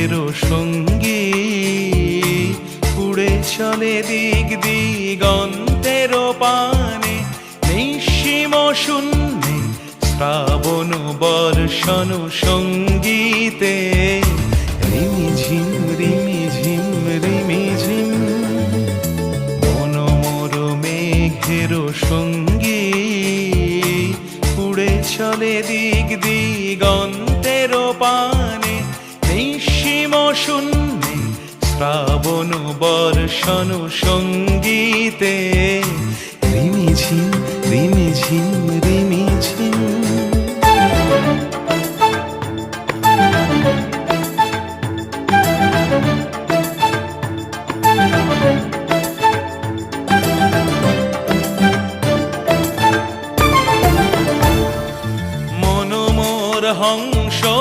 মেঘেরও সঙ্গী উড়ে চলে দিক দিগন্তেরও পানে নিঃসীম শূন্যে শ্রাবণ বর্ষণ সঙ্গীতে রিমিঝিম রিমিঝিম রিমিঝিম মনোমর মেঘেরও সঙ্গী উড়ে চলে দিক দিগন্তেরও পানে নিঃসীম শূন্যে শ্রাবণ বর্ষণ সঙ্গীতে রিমিঝিম রিমিঝিম রিমি